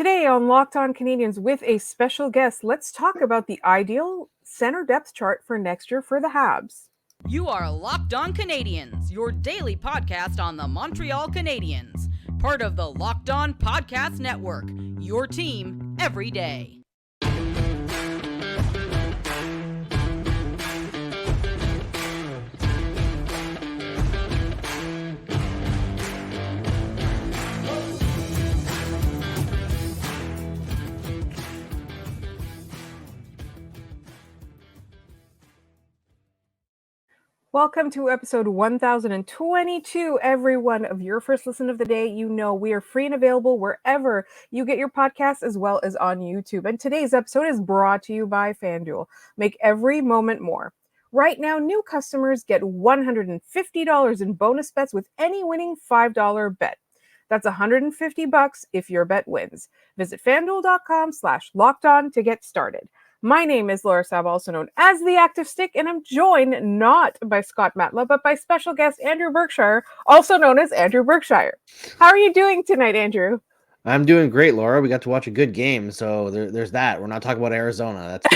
Today on Locked On Canadiens with a special guest, let's talk about the ideal center depth chart for next year for the Habs. You are Locked On Canadiens, your daily podcast on the Montreal Canadiens, part of the Locked On Podcast Network, your team every day. Welcome to episode 1022, everyone, of your first listen of the day. You know we are free and available wherever you get your podcasts as well as on YouTube. And today's episode is brought to you by FanDuel. Make every moment more. Right now, new customers get $150 in bonus bets with any winning $5 bet. That's $150 if your bet wins. Visit FanDuel.com/lockedon to get started. My name is Laura Sab, also known as the Active Stick, and I'm joined not by Scott Matla, but by special guest Andrew Berkshire, also known as Andrew Berkshire. How are you doing tonight, Andrew? I'm doing great, Laura. We got to watch a good game, so there's that. We're not talking about Arizona. That's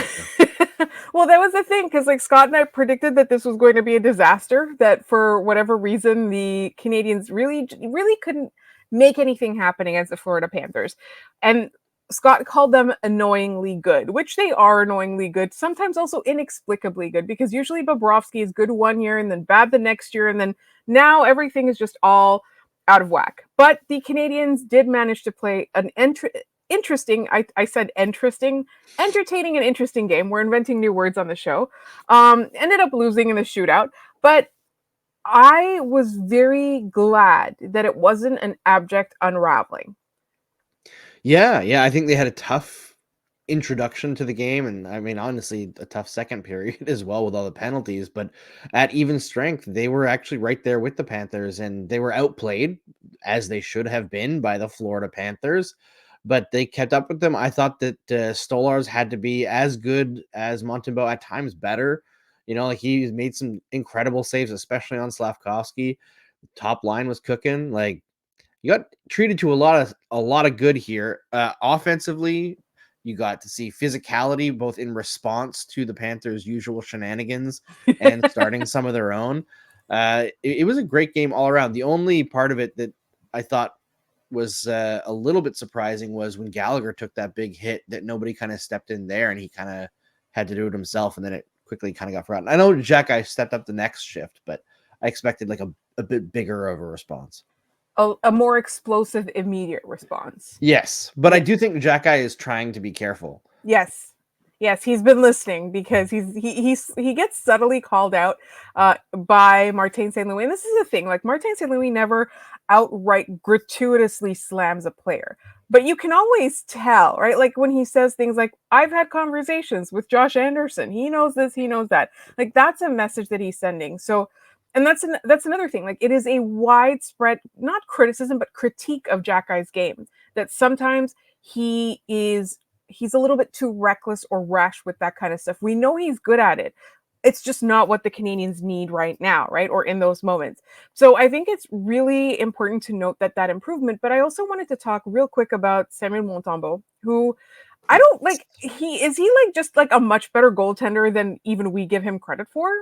Well, that was the thing, because Scott and I predicted that this was going to be a disaster, that for whatever reason, the Canadiens really couldn't make anything happen against the Florida Panthers. And Scott called them annoyingly good, which they are annoyingly good, sometimes also inexplicably good, because usually Bobrovsky is good one year and then bad the next year, and then now everything is just all out of whack. But the Canadiens did manage to play an entertaining and interesting game. We're inventing new words on the show. Ended up losing in the shootout, but I was very glad that it wasn't an abject unraveling. Yeah. I think they had a tough introduction to the game, and I mean, honestly, a tough second period as well with all the penalties. But at even strength, they were actually right there with the Panthers, and they were outplayed, as they should have been, by the Florida Panthers. But they kept up with them. I thought that Stolarz had to be as good as Montembeault, at times better. You know, like he made some incredible saves, especially on Slavkovsky. Top line was cooking. Like, you got treated to a lot of good here. Offensively, you got to see physicality, both in response to the Panthers' usual shenanigans and starting some of their own. It was a great game all around. The only part of it that I thought was a little bit surprising was when Gallagher took that big hit, that nobody kind of stepped in there, and he kind of had to do it himself, and then it quickly kind of got forgotten. I know Xhekaj stepped up the next shift, but I expected like a bit bigger of a response. A more explosive, immediate response. Yes, but I do think Xhekaj is trying to be careful. Yes, he's been listening, because he gets subtly called out by Martin St. Louis. And this is the thing, like, Martin St. Louis never outright gratuitously slams a player, but you can always tell, right? Like when he says things like, "I've had conversations with Josh Anderson. He knows this, he knows that." Like, that's a message that he's sending. So. And that's another thing. Like, it is a widespread, not criticism, but critique of Xhekaj's game, that sometimes he's a little bit too reckless or rash with that kind of stuff. We know he's good at it. It's just not what the Canadiens need right now, right? Or in those moments. So I think it's really important to note that improvement. But I also wanted to talk real quick about Samuel Montembeault, who I don't like. He like just like a much better goaltender than even we give him credit for.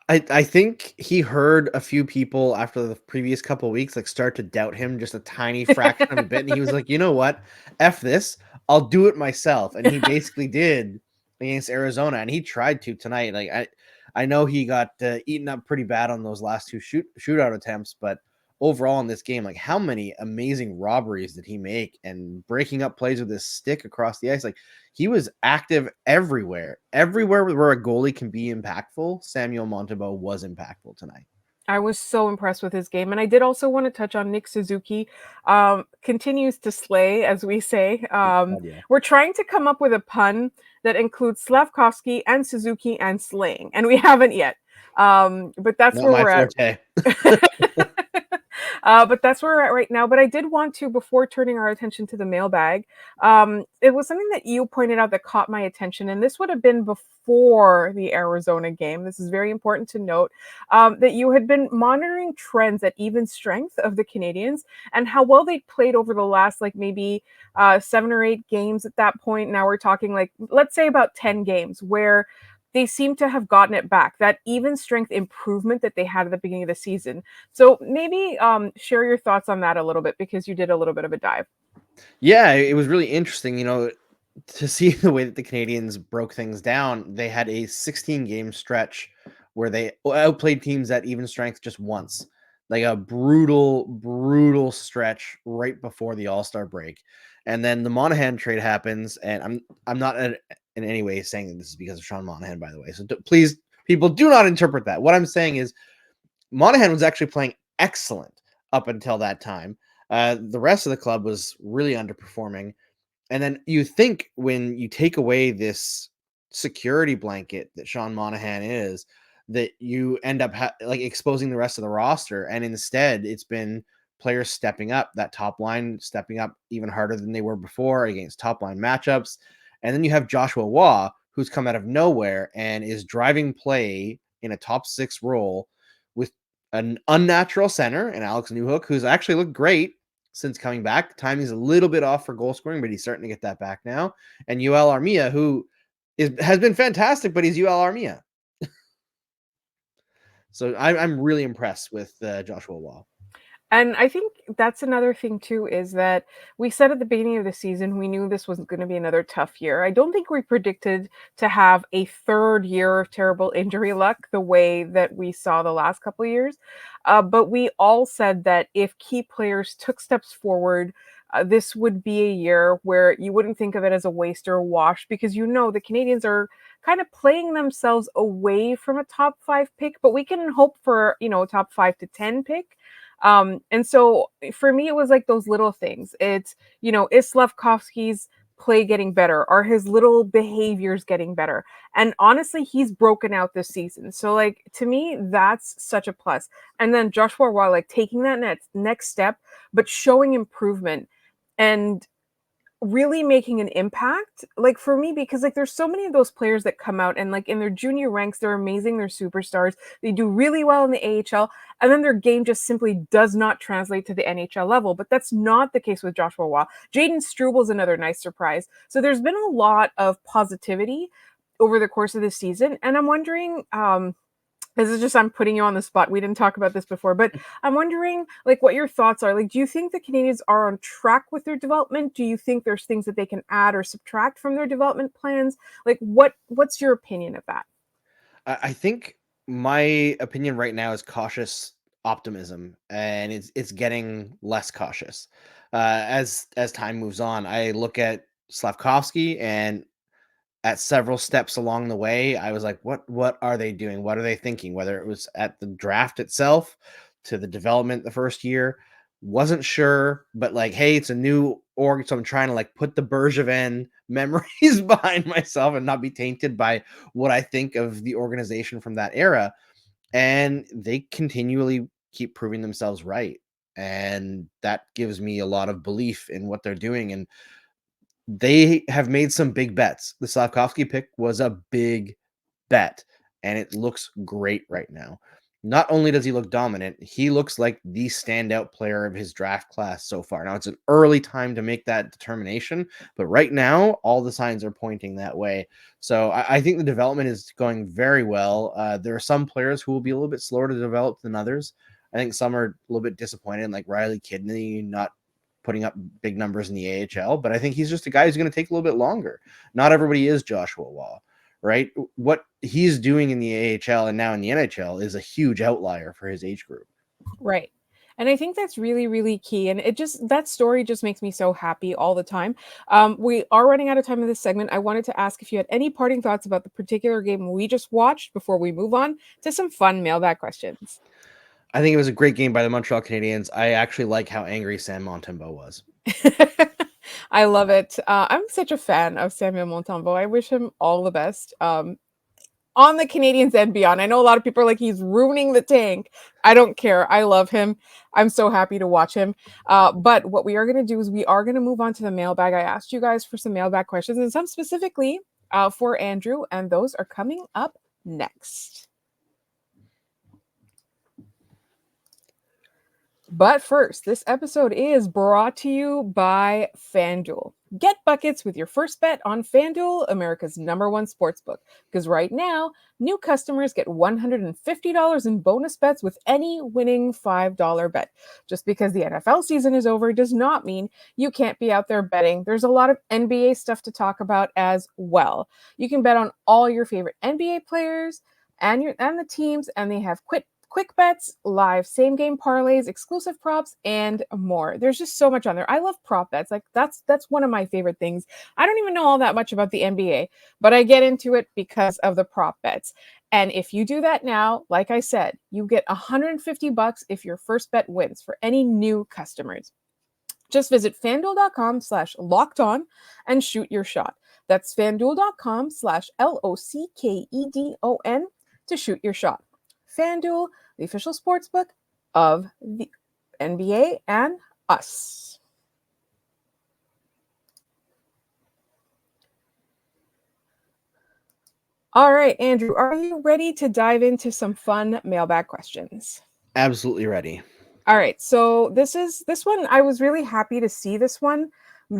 I think he heard a few people after the previous couple of weeks like start to doubt him just a tiny fraction of a bit, and he was like, "You know what? F this. I'll do it myself." And he basically did against Arizona, and he tried to tonight. Like I know he got eaten up pretty bad on those last two shootout attempts, but overall in this game, like, how many amazing robberies did he make, and breaking up plays with his stick across the ice? Like, he was active everywhere where a goalie can be impactful. Samuel Montembeault was impactful tonight. I was so impressed with his game. And I did also want to touch on Nick Suzuki. Continues to slay, as we say. Yeah. We're trying to come up with a pun that includes Slavkovsky and Suzuki and slaying, and we haven't yet. But that's Not where my we're forte. at. But that's where we're at right now. But I did want to, before turning our attention to the mailbag, it was something that you pointed out that caught my attention, and this would have been before the Arizona game. This is very important to note, that you had been monitoring trends at even strength of the Canadians and how well they played over the last, like, maybe 7 or 8 games at that point. Now we're talking, like, let's say about 10 games where they seem to have gotten it back, that even strength improvement that they had at the beginning of the season. So maybe share your thoughts on that a little bit, because you did a little bit of a dive. Yeah, it was really interesting, to see the way that the Canadians broke things down. They had a 16 game stretch where they outplayed teams at even strength just once. Like a brutal stretch right before the All-Star break. And then the Monahan trade happens, and I'm not in any way saying that this is because of Sean Monahan, by the way. So please, people, do not interpret that. What I'm saying is Monahan was actually playing excellent up until that time. The rest of the club was really underperforming. And then you think, when you take away this security blanket that Sean Monahan is, that you end up like exposing the rest of the roster. And instead, it's been players stepping up, that top line stepping up even harder than they were before against top line matchups. And then you have Joshua Waugh, who's come out of nowhere and is driving play in a top 6 role with an unnatural center and Alex Newhook, who's actually looked great since coming back. Timing's a little bit off for goal scoring, but he's starting to get that back now. And Joel Armia, who has been fantastic, but he's Joel Armia. So I'm really impressed with Joshua Waugh. And I think that's another thing too, is that we said at the beginning of the season we knew this was going to be another tough year. I don't think we predicted to have a third year of terrible injury luck the way that we saw the last couple of years. But we all said that if key players took steps forward, this would be a year where you wouldn't think of it as a waste or a wash, because the Canadians are kind of playing themselves away from a top 5 pick, but we can hope for, a top 5 to 10 pick. And so for me, it was like those little things. It's, is Slavkovsky's play getting better? Are his little behaviors getting better? And honestly, he's broken out this season. So, like, to me, that's such a plus. And then Joshua Roy, like, taking that next step, but showing improvement and really making an impact, like, for me, because, like, there's so many of those players that come out and, like, in their junior ranks, they're amazing, they're superstars, they do really well in the AHL, and then their game just simply does not translate to the NHL level. But that's not the case with Joshua Waugh. Jaden Struble is another nice surprise. So there's been a lot of positivity over the course of the season, and I'm wondering, this is just, I'm putting you on the spot. We didn't talk about this before, but I'm wondering, like, what your thoughts are. Like, do you think the Canadians are on track with their development? Do you think there's things that they can add or subtract from their development plans? Like, what's your opinion of that? I think my opinion right now is cautious optimism, and it's getting less cautious as time moves on. I look at Slavkovsky, and at several steps along the way, I was like, what are they doing? What are they thinking? Whether it was at the draft itself to the development the first year, wasn't sure, but like, hey, it's a new org, so I'm trying to like put the Bergevin memories behind myself and not be tainted by what I think of the organization from that era. And they continually keep proving themselves right. And that gives me a lot of belief in what they're doing. And they have made some big bets. The Slavkovsky pick was a big bet, and it looks great right now. Not only does he look dominant, he looks like the standout player of his draft class so far. Now, it's an early time to make that determination, but right now, all the signs are pointing that way. So I think the development is going very well. There are some players who will be a little bit slower to develop than others. I think some are a little bit disappointed, like Riley Kidney not putting up big numbers in the AHL, but I think he's just a guy who's going to take a little bit longer. Not everybody is Joshua Waugh, right? What he's doing in the AHL and now in the NHL is a huge outlier for his age group. Right. And I think that's really, really key. And that story just makes me so happy all the time. We are running out of time in this segment. I wanted to ask if you had any parting thoughts about the particular game we just watched before we move on to some fun mailbag questions. I think it was a great game by the Montreal Canadiens. I actually like how angry Sam Montembeault was. I love it. I'm such a fan of Samuel Montembeault. I wish him all the best. on the Canadiens and beyond. I know a lot of people are like, he's ruining the tank. I don't care. I love him. I'm so happy to watch him. But what we are going to do is we are going to move on to the mailbag. I asked you guys for some mailbag questions and some specifically for Andrew, and those are coming up next. But first, this episode is brought to you by FanDuel. Get buckets with your first bet on FanDuel, America's #1 sportsbook. Because right now, new customers get $150 in bonus bets with any winning $5 bet. Just because the NFL season is over does not mean you can't be out there betting. There's a lot of NBA stuff to talk about as well. You can bet on all your favorite NBA players and the teams, and they have quick bets, live same game parlays, exclusive props, and more. There's just so much on there. I love prop bets. Like that's one of my favorite things. I don't even know all that much about the NBA, but I get into it because of the prop bets. And if you do that now, like I said, you get $150 if your first bet wins for any new customers. Just visit fanduel.com/lockedon and shoot your shot. That's fanduel.com/LOCKEDON to shoot your shot. FanDuel, the official sportsbook of the NBA and us. All right, Andrew, are you ready to dive into some fun mailbag questions? Absolutely ready. All right, so this one, I was really happy to see this one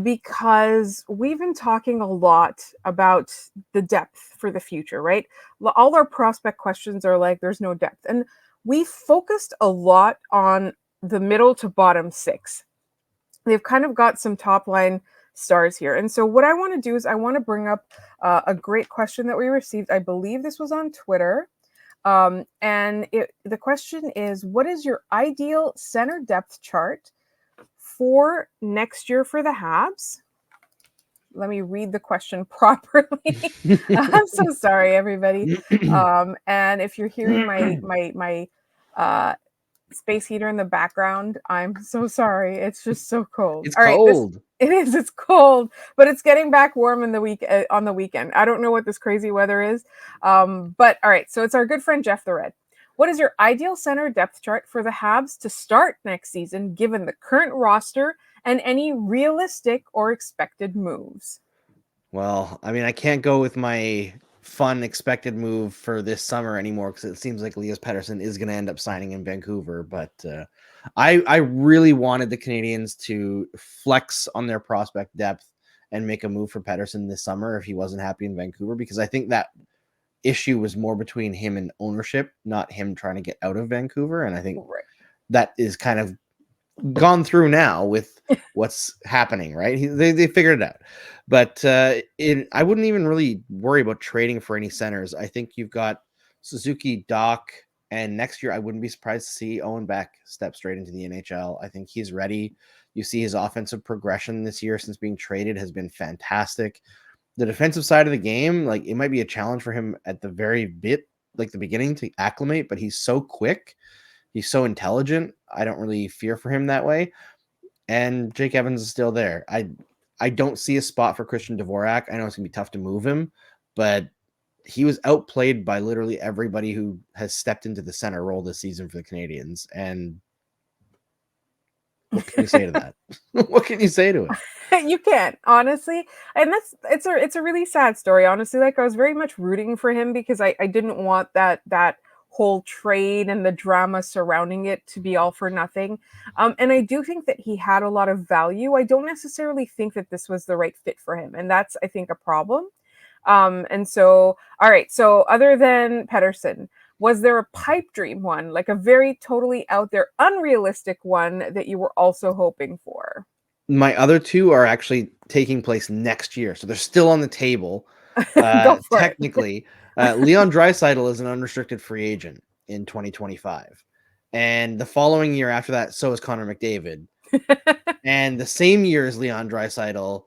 because we've been talking a lot about the depth for the future, right? All our prospect questions are like, there's no depth. And we focused a lot on the middle to bottom six. They've kind of got some top line stars here. And so what I want to do is I want to bring up a great question that we received. I believe this was on Twitter. And the question is, what is your ideal center depth chart for next year for the Habs? Let me read the question properly. I'm so sorry, everybody. And if you're hearing my space heater in the background, I'm so sorry. It's just so cold. It's All right, cold. it is. It's cold, but it's getting back warm in the week on the weekend. I don't know what this crazy weather is, but all right. So it's our good friend Jeff the Red. What is your ideal center depth chart for the Habs to start next season, given the current roster and any realistic or expected moves? Well, I mean, I can't go with my fun expected move for this summer anymore because it seems like Elias Pettersson is going to end up signing in Vancouver. But I really wanted the Canadiens to flex on their prospect depth and make a move for Pettersson this summer if he wasn't happy in Vancouver, because I think that issue was more between him and ownership, not him trying to get out of Vancouver. And I think that is kind of gone through now with what's happening, right? They figured it out. But I wouldn't even really worry about trading for any centers. I think you've got Suzuki, Doc, and next year I wouldn't be surprised to see Owen Beck step straight into the NHL. I think he's ready. You see his offensive progression this year since being traded has been fantastic. The defensive side of the game, like, it might be a challenge for him at the very bit, like the beginning, to acclimate, but he's so quick. He's so intelligent. I don't really fear for him that way. And Jake Evans is still there. I don't see a spot for Christian Dvorak. I know it's going to be tough to move him, but he was outplayed by literally everybody who has stepped into the center role this season for the Canadiens. And what can you say to that? What can you say to it? You can't, honestly. And it's a really sad story, honestly. Like, I was very much rooting for him because I didn't want that whole trade and the drama surrounding it to be all for nothing. And I do think that he had a lot of value. I don't necessarily think that this was the right fit for him. And that's, I think, a problem. And so, all right. So other than Pettersson, was there a pipe dream one, like a very totally out there, unrealistic one that you were also hoping for? My other two are actually taking place next year, so they're still on the table. Go for Technically, Leon Draisaitl is an unrestricted free agent in 2025. And the following year after that, so is Connor McDavid. And the same year as Leon Draisaitl,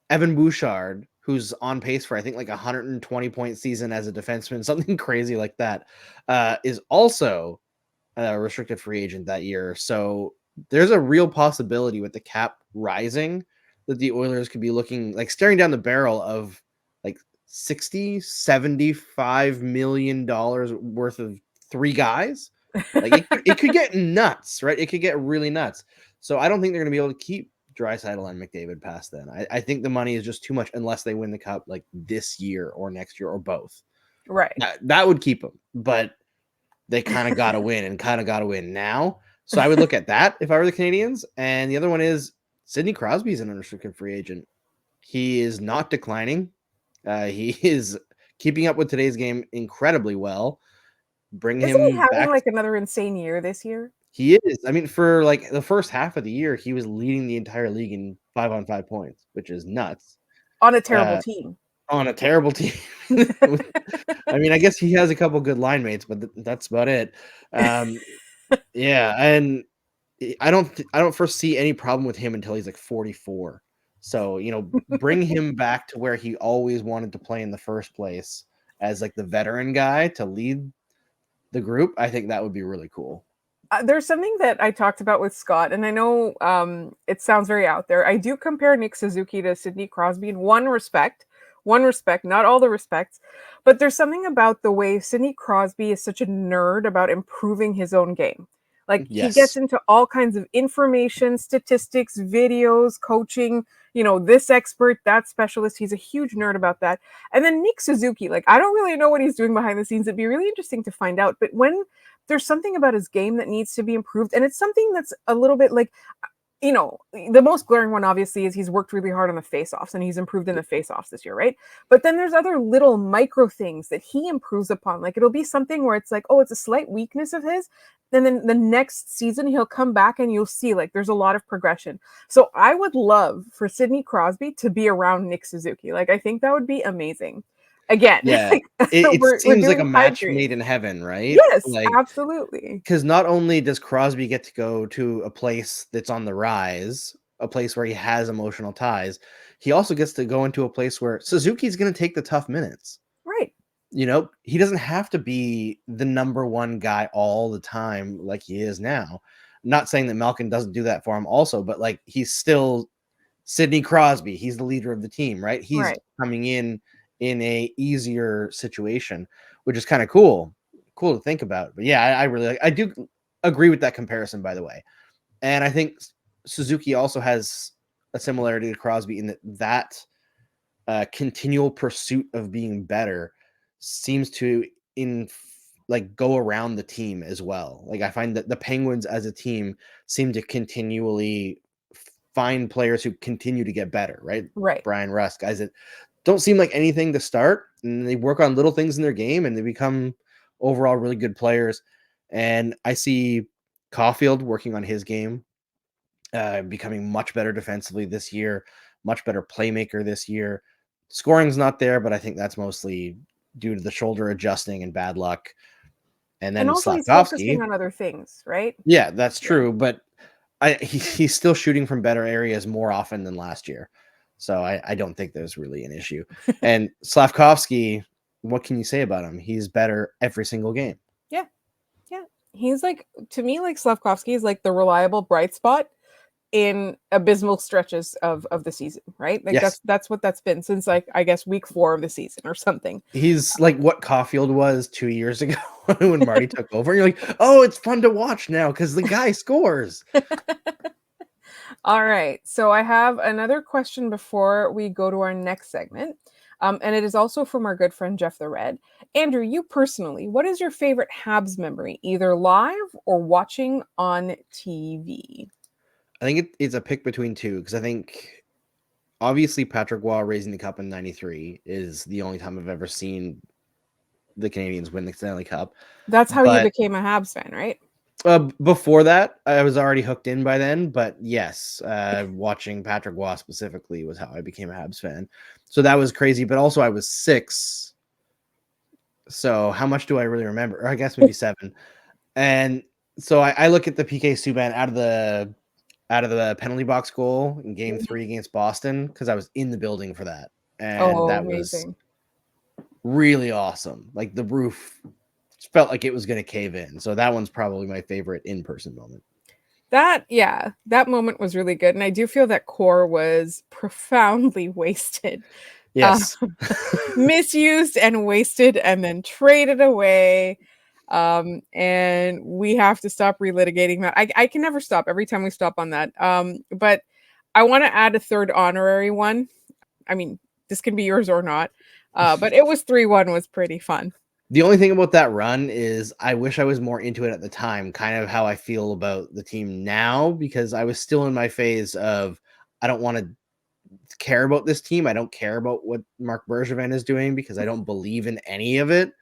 Evan Bouchard, who's on pace for, I think, like 120-point season as a defenseman, something crazy like that, is also a restricted free agent that year. So there's a real possibility with the cap rising that the Oilers could be looking, like, staring down the barrel of like $60-75 million worth of 3 guys. Like it could get nuts, right? It could get really nuts. So I don't think they're going to be able to keep Draisaitl and McDavid past then. I think the money is just too much unless they win the cup like this year or next year or both. Right. That would keep them, but they kind of got to win and kind of got to win now. So I would look at that if I were the Canadiens. And the other one is Sidney Crosby's an unrestricted free agent. He is not declining. He is keeping up with today's game incredibly well. Bring Isn't he him having back. like another insane year this year? He is. I mean, for like the first half of the year, he was leading the entire league in 5-on-5 points, which is nuts. On a terrible team. On a terrible team. I mean, I guess he has a couple good line mates, but that's about it. Yeah, and I don't foresee any problem with him until he's like 44. So, bring him back to where he always wanted to play in the first place as like the veteran guy to lead the group. I think that would be really cool. There's something that I talked about with Scott, and I know it sounds very out there. I do compare Nick Suzuki to Sidney Crosby in one respect, not all the respects, but there's something about the way Sidney Crosby is such a nerd about improving his own game. Like Yes. He gets into all kinds of information, statistics, videos, coaching, this expert, that specialist. He's a huge nerd about that. And then Nick Suzuki, like I don't really know what he's doing behind the scenes. It'd be really interesting to find out. But when there's something about his game that needs to be improved, and it's something that's a little bit like, the most glaring one obviously is he's worked really hard on the face-offs and he's improved in the face-offs this year, right? But then there's other little micro things that he improves upon. Like it'll be something where it's like, oh, it's a slight weakness of his. And then the next season he'll come back and you'll see like there's a lot of progression. So I would love for Sidney Crosby to be around Nick Suzuki. Like I think that would be amazing. Again, Yeah, like, it seems like a doing match pipe dreams. made in heaven, right? Yes, Like, absolutely. because not only does Crosby get to go to a place that's on the rise, a place where he has emotional ties, he also gets to go into a place where Suzuki's going to take the tough minutes. Right. He doesn't have to be the number one guy all the time like he is now. I'm not saying that Malkin doesn't do that for him also, but like he's still Sidney Crosby. He's the leader of the team, right? He's coming in a easier situation, which is kind of cool to think about. But yeah, I really I do agree with that comparison, by the way. And I think Suzuki also has a similarity to Crosby in that continual pursuit of being better seems to go around the team as well. Like I find that the Penguins as a team seem to continually find players who continue to get better, right? Brian Rust, guys that don't seem like anything to start, and they work on little things in their game and they become overall really good players. And I see Caulfield working on his game, becoming much better defensively this year, much better playmaker this year. Scoring's not there, but I think that's mostly due to the shoulder adjusting and bad luck. And then also he's Slafkovsky focusing on other things, right? Yeah, that's true, but he's still shooting from better areas more often than last year. So I don't think there's really an issue. And Slafkovsky, what can you say about him? He's better every single game. Yeah. Yeah. He's like, to me, like Slafkovsky is like the reliable bright spot in abysmal stretches of the season, right? Like that's what that's been since like, I guess week 4 of the season or something. He's like what Caulfield was 2 years ago when Marty took over. You're like, oh, it's fun to watch now because the guy scores. All right. So I have another question before we go to our next segment. And it is also from our good friend, Jeff the Red. Andrew, you personally, what is your favorite Habs memory, either live or watching on TV? I think it's a pick between two, because I think obviously Patrick Roy raising the cup in 93 is the only time I've ever seen the Canadiens win the Stanley Cup. That's how you became a Habs fan, right? Before that, I was already hooked in by then, but yes, watching Patrick Roy specifically was how I became a Habs fan. So that was crazy, but also I was 6. So how much do I really remember? Or I guess maybe 7. And so I look at the PK Subban out of the penalty box goal in game 3 against Boston, because I was in the building for that. And that amazing. Was really awesome. Like the roof felt like it was going to cave in. So that one's probably my favorite in-person moment. That moment was really good. And I do feel that Core was profoundly wasted Yes. Misused and wasted and then traded away. And we have to stop relitigating that. I can never stop every time we stop on that. But I want to add a third honorary one. I mean, this can be yours or not. But it was 3-1 was pretty fun. The only thing about that run is I wish I was more into it at the time, kind of how I feel about the team now, because I was still in my phase of I don't want to care about this team. I don't care about what Mark Bergevin is doing because I don't believe in any of it.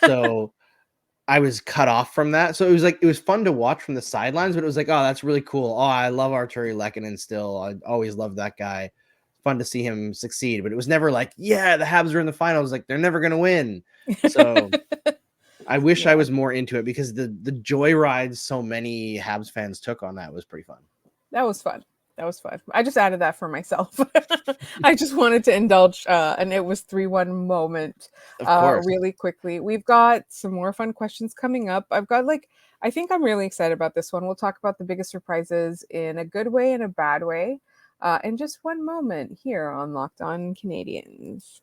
So I was cut off from that. So it was fun to watch from the sidelines, but it was like, oh, that's really cool. Oh, I love Arturi Lehkonen still. I always loved that guy. Fun to see him succeed, but it was never like, yeah, the Habs are in the finals. Like they're never going to win. So I wish I was more into it because the joyride so many Habs fans took on that was pretty fun. That was fun. I just added that for myself. I just wanted to indulge, and it was 3-1 moment. Of course. Really quickly. We've got some more fun questions coming up. I think I'm really excited about this one. We'll talk about the biggest surprises in a good way and a bad way, in just one moment here on Locked On Canadiens.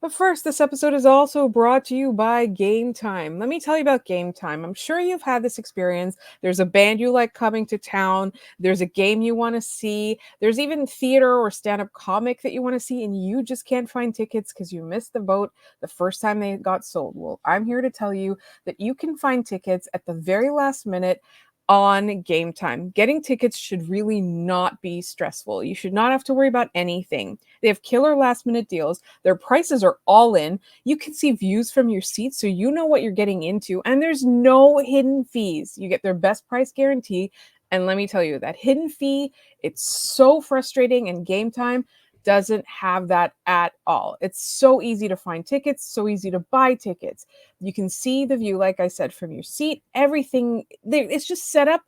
But first, this episode is also brought to you by Game Time. Let me tell you about Game Time. I'm sure you've had this experience. There's a band you like coming to town. There's a game you want to see. There's even theater or stand-up comic that you want to see, and you just can't find tickets because you missed the boat the first time they got sold. Well, I'm here to tell you that you can find tickets at the very last minute on Game Time. Getting tickets should really not be stressful. You should not have to worry about anything. They have killer last minute deals. Their prices are all in. You can see views from your seat so you know what you're getting into, and there's no hidden fees. You get their best price guarantee. And let me tell you, that hidden fee, it's so frustrating, and Game Time doesn't have that at all. It's so easy to find tickets, so easy to buy tickets. You can see the view, like I said, from your seat. Everything, it's just set up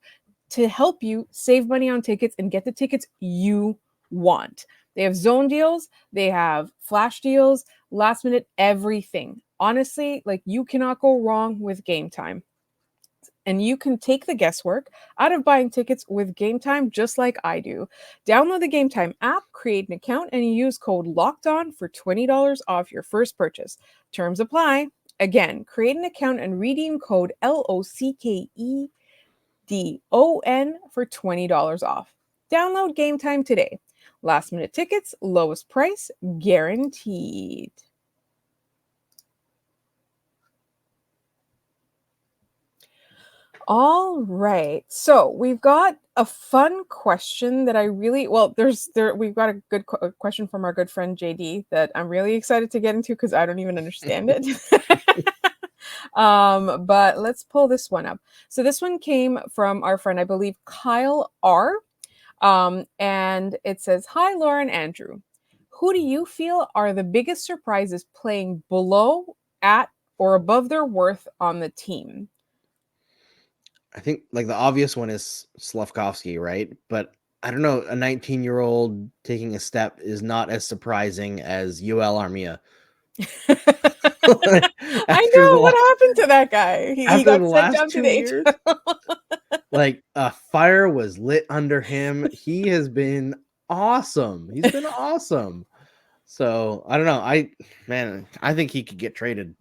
to help you save money on tickets and get the tickets you want. They have zone deals, they have flash deals, last minute, everything. Honestly, like you cannot go wrong with Game Time. And you can take the guesswork out of buying tickets with Game Time just like I do. Download the Game Time app, create an account, and you use code LOCKEDON for $20 off your first purchase. Terms apply. Again, create an account and redeem code LOCKEDON for $20 off. Download Game Time today. Last minute tickets, lowest price, guaranteed. All right. So we've got a fun question that we've got a good question from our good friend JD that I'm really excited to get into because I don't even understand it. But let's pull this one up. So this one came from our friend, I believe, Kyle R. And it says, "Hi, Laura and Andrew. Who do you feel are the biggest surprises playing below, at, or above their worth on the team?" I think like the obvious one is Slavkovsky, right? But I don't know, a 19-year-old taking a step is not as surprising as Joel Armia. I know what happened to that guy. He After got the sent last down to 2 the years, like a fire was lit under him. He has been awesome. He's been awesome. So I don't know. I think he could get traded.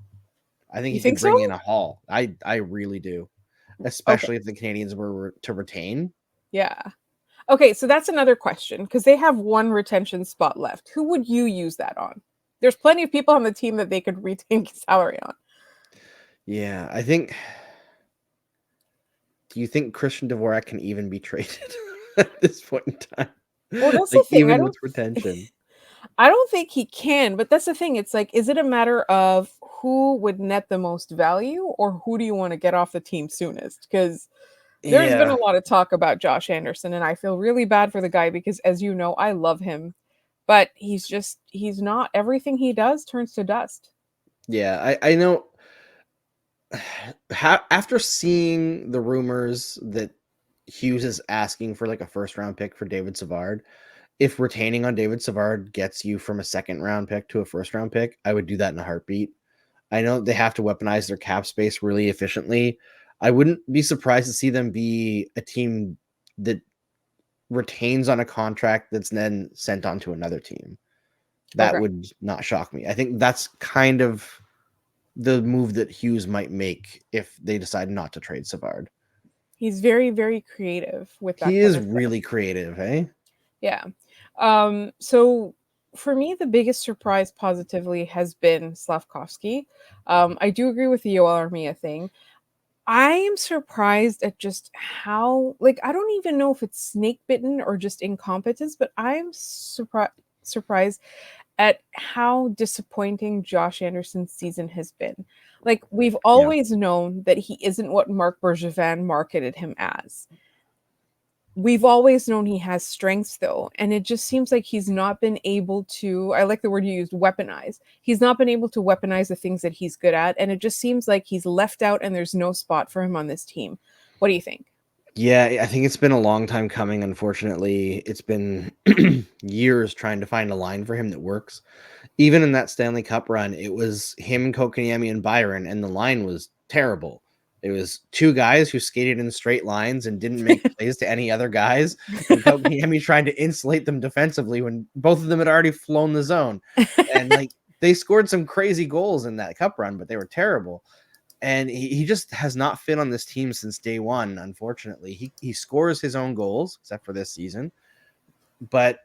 I think You he could think bring so? in a haul. I really do. Okay. Especially if the Canadians were to retain. Yeah. Okay, so that's another question because they have one retention spot left. Who would you use that on? There's plenty of people on the team that they could retain salary on. Yeah, I think. Do you think Christian Dvorak can even be traded at this point in time? Well, that's the Like thing. even with retention. I don't think he can, but that's the thing. It's like, is it a matter of who would net the most value or who do you want to get off the team soonest? Because there's been Yeah. a lot of talk about Josh Anderson, and I feel really bad for the guy because, as you know, I love him, but he's not, everything he does turns to dust. Yeah, I know. After seeing the rumors that Hughes is asking for like a first round pick for David Savard, if retaining on David Savard gets you from a second round pick to a first round pick, I would do that in a heartbeat. I know they have to weaponize their cap space really efficiently. I wouldn't be surprised to see them be a team that retains on a contract that's then sent on to another team. That would not shock me. I think that's kind of the move that Hughes might make if they decide not to trade Savard. He's very, very creative with that. He kind is of really stuff. creative, eh? Yeah. So for me, the biggest surprise positively has been Slavkovsky. I do agree with the Joel Armia thing. I am surprised at just how, like, I don't even know if it's snake bitten or just incompetence, but I'm surprised at how disappointing Josh Anderson's season has been. Like, we've always known that he isn't what Marc Bergevin marketed him as. We've always known he has strengths, though, and it just seems like he's not been able to, I like the word you used, weaponize. He's not been able to weaponize the things that he's good at, and it just seems like he's left out and there's no spot for him on this team. What do you think? Yeah, I think it's been a long time coming, unfortunately. It's been years trying to find a line for him that works. Even in that Stanley Cup run, it was him, Kotkaniemi, and Byron, and the line was terrible. It was two guys who skated in straight lines and didn't make plays to any other guys, and Kotkaniemi tried to insulate them defensively when both of them had already flown the zone. And like they scored some crazy goals in that cup run, but they were terrible. And he just has not fit on this team since day one, unfortunately. He scores his own goals, except for this season, but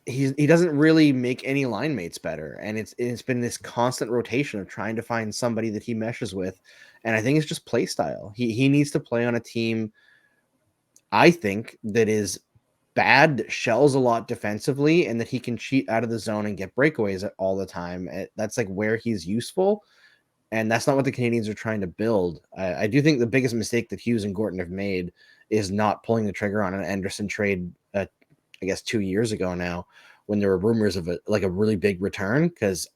he doesn't really make any line mates better. And it's been this constant rotation of trying to find somebody that he meshes with. And I think it's just play style. He needs to play on a team, I think, that is bad, that shells a lot defensively, and that he can cheat out of the zone and get breakaways all the time. That's like where he's useful. And that's not what the Canadiens are trying to build. I do think the biggest mistake that Hughes and Gorton have made is not pulling the trigger on an Anderson trade, I guess 2 years ago now, when there were rumors of a really big return, because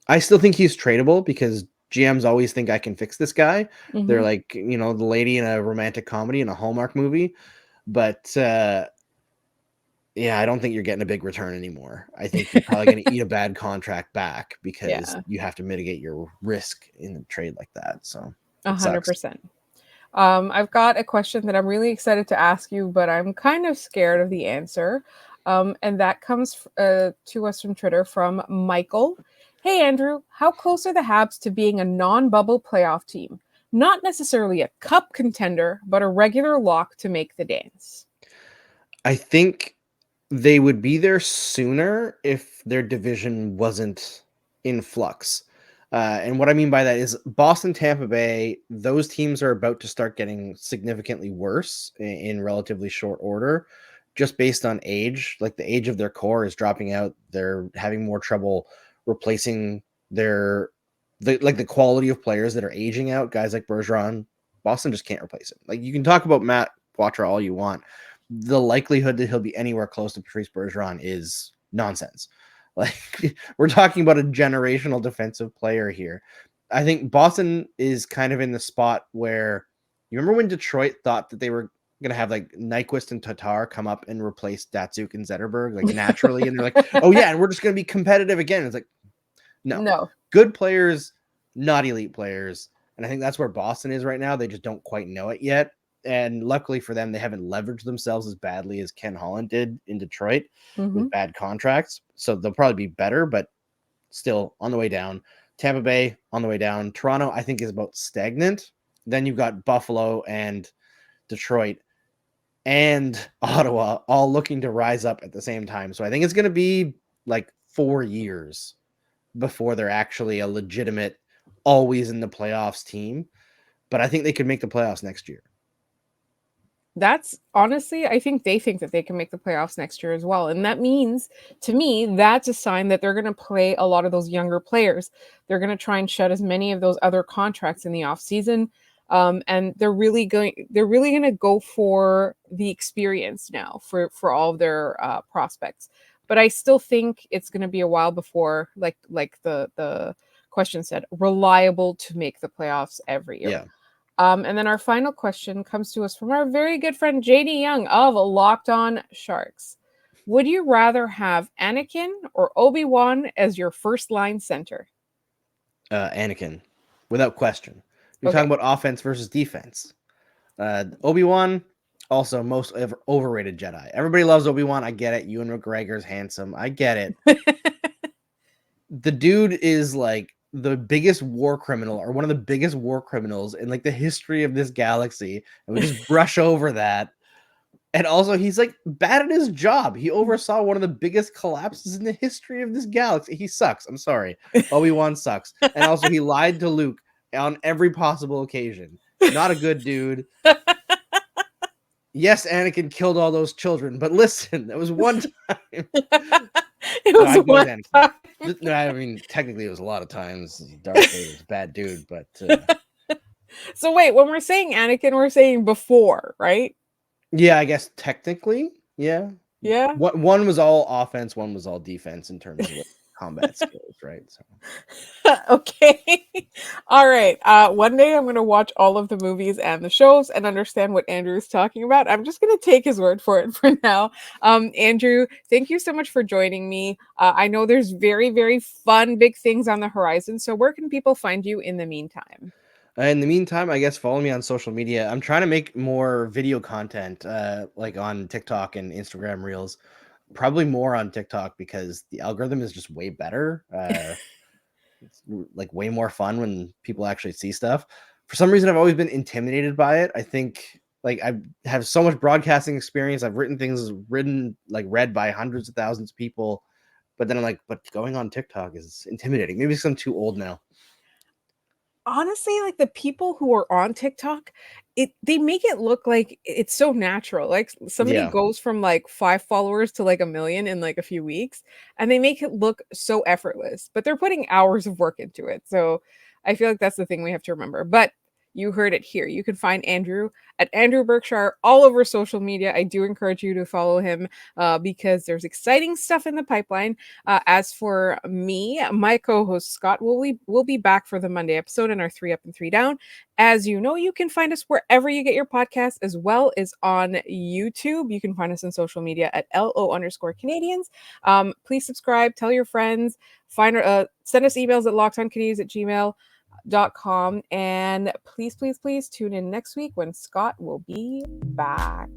I still think he's tradable because GMs always think I can fix this guy. Mm-hmm. They're like, the lady in a romantic comedy in a Hallmark movie. But yeah, I don't think you're getting a big return anymore. I think you're probably going to eat a bad contract back because you have to mitigate your risk in a trade like that. So 100%. I've got a question that I'm really excited to ask you, but I'm kind of scared of the answer. And that comes to us from Twitter from Michael. Hey, Andrew, how close are the Habs to being a non-bubble playoff team? Not necessarily a cup contender, but a regular lock to make the dance. I think they would be there sooner if their division wasn't in flux. And what I mean by that is Boston, Tampa Bay, those teams are about to start getting significantly worse in relatively short order, just based on age. Like the age of their core is dropping out. They're having more trouble replacing the quality of players that are aging out. Guys like Bergeron, Boston just can't replace it. Like you can talk about Matt Poitras all you want. The likelihood that he'll be anywhere close to Patrice Bergeron is nonsense. Like we're talking about a generational defensive player here. I think Boston is kind of in the spot where you remember when Detroit thought that they were going to have like Nyquist and Tatar come up and replace Datsuk and Zetterberg like naturally. And they're like, oh yeah, and we're just going to be competitive again. It's like, no, good players, not elite players. And I think that's where Boston is right now. They just don't quite know it yet. And luckily for them, they haven't leveraged themselves as badly as Ken Holland did in Detroit with bad contracts. So they'll probably be better, but still on the way down. Tampa Bay on the way down. Toronto, I think, is about stagnant. Then you've got Buffalo and Detroit and Ottawa all looking to rise up at the same time. So I think it's going to be like 4 years before they're actually a legitimate, always in the playoffs team. But I think they could make the playoffs next year. That's honestly, I think they think that they can make the playoffs next year as well. And that means, to me, that's a sign that they're going to play a lot of those younger players. They're going to try and shut as many of those other contracts in the offseason. And they're really going to go for the experience now for all of their prospects. But I still think it's going to be a while before, like the question said, reliable to make the playoffs every year. Yeah. And then our final question comes to us from our very good friend JD Young of Locked On Sharks. Would you rather have Anakin or Obi-Wan as your first line center? Anakin, without question. You're talking about offense versus defense. Obi-Wan, Also, most overrated Jedi. Everybody loves Obi-Wan. I get it. Ewan McGregor's handsome. I get it. The dude is like the biggest war criminal, or one of the biggest war criminals in like the history of this galaxy, and we just brush over that. And also, he's like bad at his job. He oversaw one of the biggest collapses in the history of this galaxy. He sucks. I'm sorry. Obi-Wan sucks. And also, he lied to Luke on every possible occasion. Not a good dude. Yes, Anakin killed all those children, but listen, that was one time. It was one time. No, I mean, technically, it was a lot of times. Darth Vader's a bad dude, but. So wait, when we're saying Anakin, we're saying before, right? Yeah, I guess technically, yeah. Yeah. One was all offense, one was all defense in terms of like combat skills, right? So. Okay. All right. One day I'm going to watch all of the movies and the shows and understand what Andrew is talking about. I'm just going to take his word for it for now. Andrew, thank you so much for joining me. I know there's very, very fun, big things on the horizon. So where can people find you in the meantime? In the meantime, I guess follow me on social media. I'm trying to make more video content, like on TikTok and Instagram Reels. Probably more on TikTok because the algorithm is just way better. It's like way more fun when people actually see stuff. For some reason, I've always been intimidated by it. I think like I have so much broadcasting experience. I've written things read by hundreds of thousands of people, but then I'm like, but going on TikTok is intimidating. Maybe because I'm too old now. Honestly, like the people who are on TikTok, they make it look like it's so natural. Like somebody goes from like 5 followers to like 1 million in like a few weeks, and they make it look so effortless, but they're putting hours of work into it. So I feel like that's the thing we have to remember. But you heard it here. You can find Andrew at Andrew Berkshire all over social media. I do encourage you to follow him because there's exciting stuff in the pipeline. As for me, my co-host Scott will be back for the Monday episode in our 3 Up and 3 Down. As you know, you can find us wherever you get your podcasts, as well as on YouTube. You can find us on social media at LO_Canadiens. Please subscribe, tell your friends, send us emails at lockedoncanadiens@gmail.com, and please tune in next week when Scott will be back.